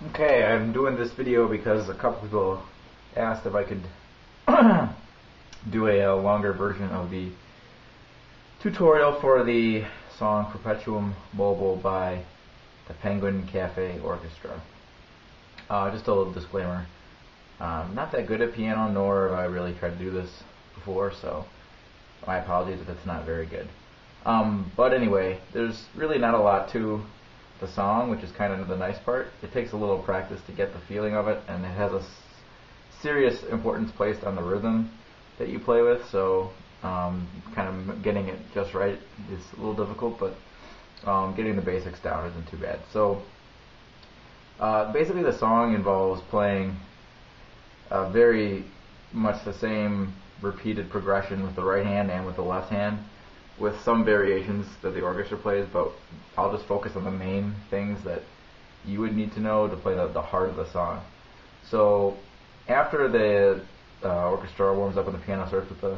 Okay, I'm doing this video because a couple people asked if I could do a longer version of the tutorial for the song Perpetuum Mobile by the Penguin Cafe Orchestra. Just a little disclaimer. I'm not that good at piano, nor have I really tried to do this before, so my apologies if it's not very good. But anyway, there's really not a lot to the song, which is kind of the nice part. It takes a little practice to get the feeling of it, and it has a serious importance placed on the rhythm that you play with, so kind of getting it just right is a little difficult, but getting the basics down isn't too bad. So basically the song involves playing very much the same repeated progression with the right hand and with the left hand, with some variations that the orchestra plays, but I'll just focus on the main things that you would need to know to play the heart of the song. So after the orchestra warms up and the piano starts with the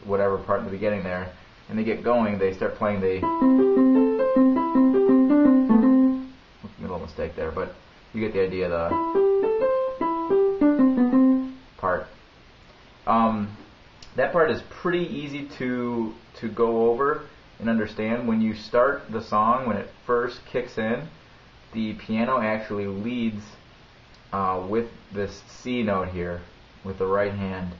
whatever part in the beginning there, and they get going, they start playing the little mistake there, but you get the idea of the part. That part is pretty easy to go over and understand. When you start the song, when it first kicks in, the piano actually leads with this C note here with the right hand,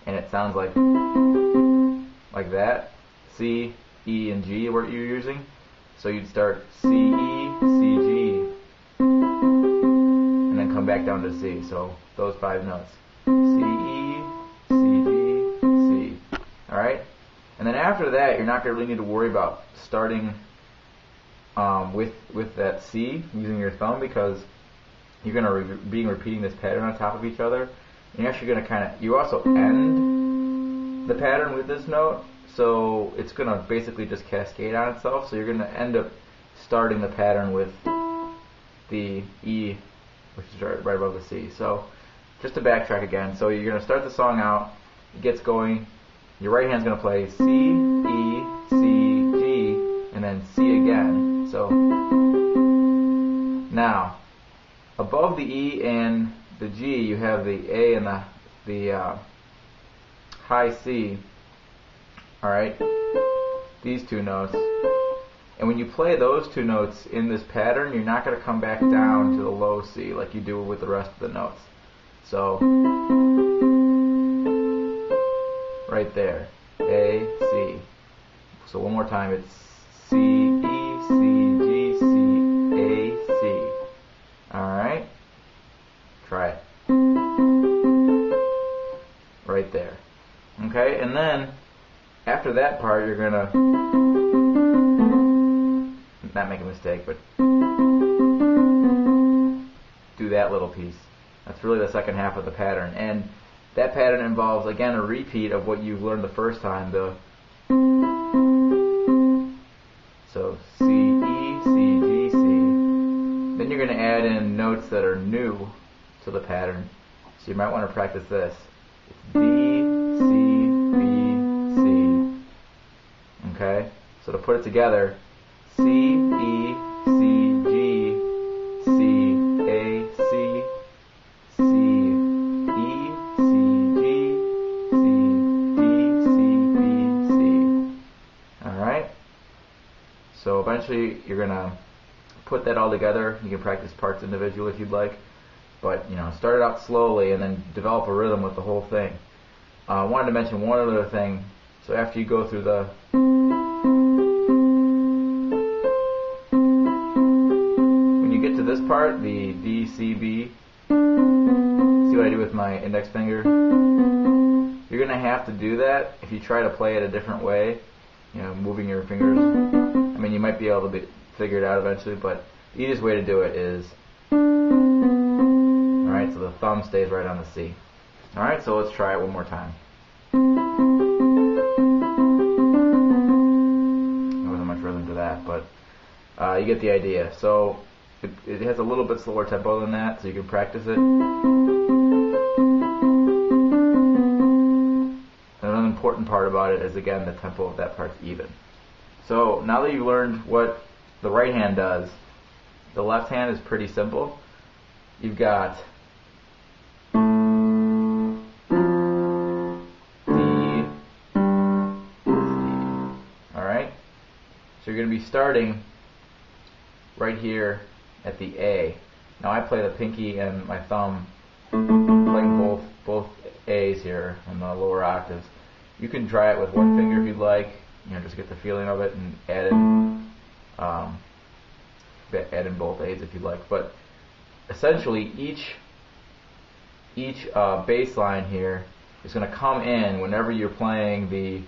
and it sounds like that. C, E, and G are what you're using. So you'd start C, E, C, G, and then come back down to C. So those 5 notes. C, E, C, G, C. Alright? And then after that, you're not going to really need to worry about starting with that C using your thumb, because you're going to be repeating this pattern on top of each other. And you're actually going to you also end the pattern with this note, so it's going to basically just cascade on itself. So you're going to end up starting the pattern with the E, which is right above the C. So just to backtrack again, so you're going to start the song out, it gets going, your right hand's going to play C, E, C, G, and then C again. So now, above the E and the G, you have the A and the high C, alright, these 2 notes. And when you play those 2 notes in this pattern, you're not going to come back down to the low C like you do with the rest of the notes. So, right there, A, C. So one more time, it's C, E, C, G, C, A, C. Alright? Try it. Right there. Okay, and then, after that part, you're gonna not make a mistake, but do that little piece. That's really the second half of the pattern, and that pattern involves, again, a repeat of what you've learned the first time. So C, E, C, G, C. Then you're going to add in notes that are new to the pattern. So you might want to practice this. It's D, C, B, C. Okay? So to put it together, C, E, C, G, C, A, C, C, E, C, G, C, D, C, B, C. Alright? So eventually you're going to put that all together. You can practice parts individually if you'd like. But, start it out slowly and then develop a rhythm with the whole thing. I wanted to mention one other thing. So after you go through when you get to this part, the D, C, B, see what I do with my index finger? You're going to have to do that if you try to play it a different way, moving your fingers. I mean, you might be able to figure it out eventually, but the easiest way to do it is, alright, so the thumb stays right on the C. Alright, so let's try it one more time. There wasn't much rhythm to that, but you get the idea. So it has a little bit slower tempo than that, so you can practice it. Another important part about it is, again, the tempo of that part's even. So now that you've learned what the right hand does, the left hand is pretty simple. You've got so you're going to be starting right here at the A. Now I play the pinky and my thumb, playing both A's here in the lower octaves. You can try it with one finger if you'd like, just get the feeling of it and add in both A's if you'd like. But essentially each bass line here is going to come in whenever you're playing the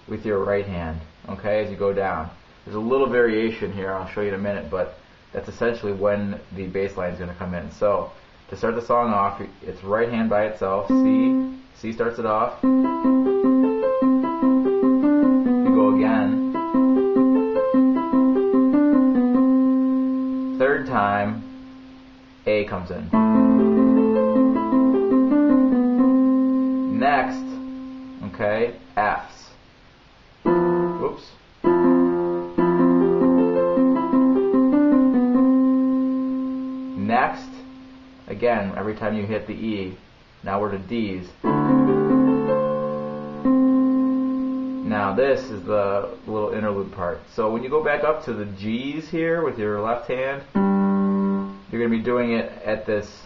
with your right hand, okay, as you go down. There's a little variation here, I'll show you in a minute, but that's essentially when the bass line is going to come in. So, to start the song off, it's right hand by itself, C starts it off, you go again, third time, A comes in. Next, okay, F's. Whoops. Next, again, every time you hit the E, now we're to D's. Now this is the little interlude part. So when you go back up to the G's here with your left hand, you're going to be doing it at this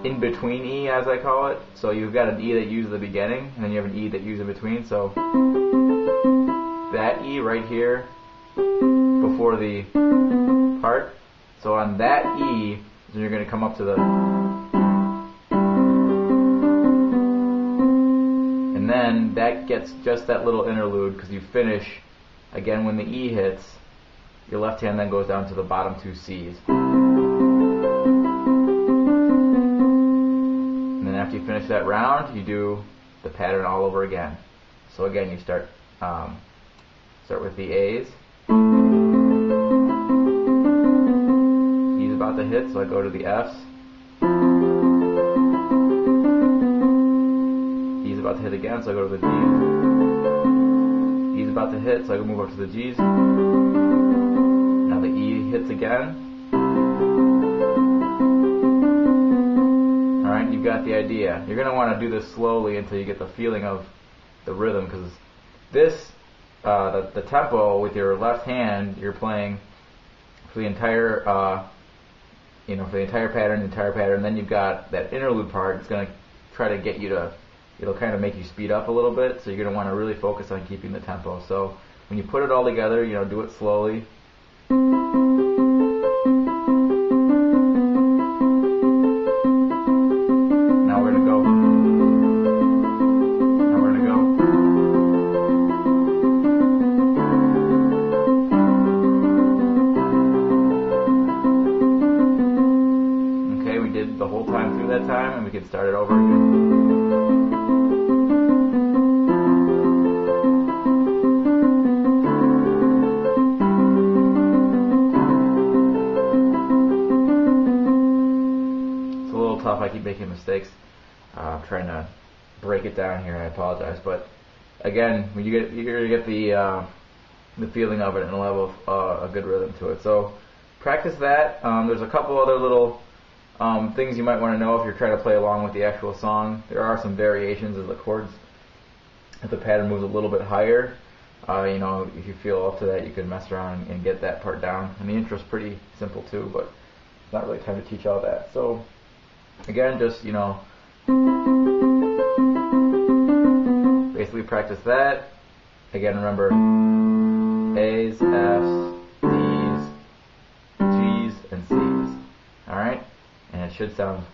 in between E, as I call it. So you've got an E that you use at the beginning, and then you have an E that you use in between. So that E right here before the part. So on that E, then you're going to come up to the, and then that gets just that little interlude because you finish again when the E hits. Your left hand then goes down to the bottom two C's. After you finish that round, you do the pattern all over again. So again, you start with the A's. E's about to hit, so I go to the F's. E's about to hit again, so I go to the D's. E's about to hit, so I move up to the G's. Now the E hits again. Alright, you've got the idea. You're going to want to do this slowly until you get the feeling of the rhythm, because this, the tempo with your left hand, you're playing for the entire, for the entire pattern, then you've got that interlude part. It's going to try to get you to, it'll kind of make you speed up a little bit, so you're going to want to really focus on keeping the tempo. So when you put it all together, do it slowly. The whole time through that time, and we can start it over again. It's a little tough, I keep making mistakes. I'm trying to break it down here, I apologize, but again, when you're gonna get the feeling of it and a level of a good rhythm to it. So practice that. There's a couple other little things you might want to know if you're trying to play along with the actual song. There are some variations of the chords. If the pattern moves a little bit higher, if you feel up to that, you can mess around and get that part down. And the intro's pretty simple too, but it's not really time to teach all that. So again, just basically practice that. Again, remember A's, F's, D's, G's, and C's. Alright? And it should sound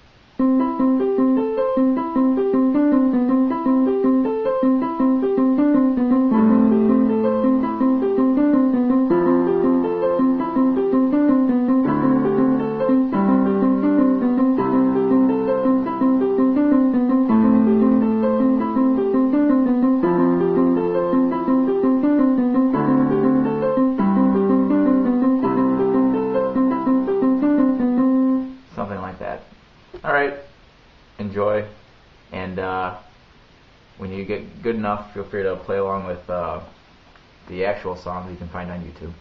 something like that. Alright, enjoy, and when you get good enough, feel free to play along with the actual songs you can find on YouTube.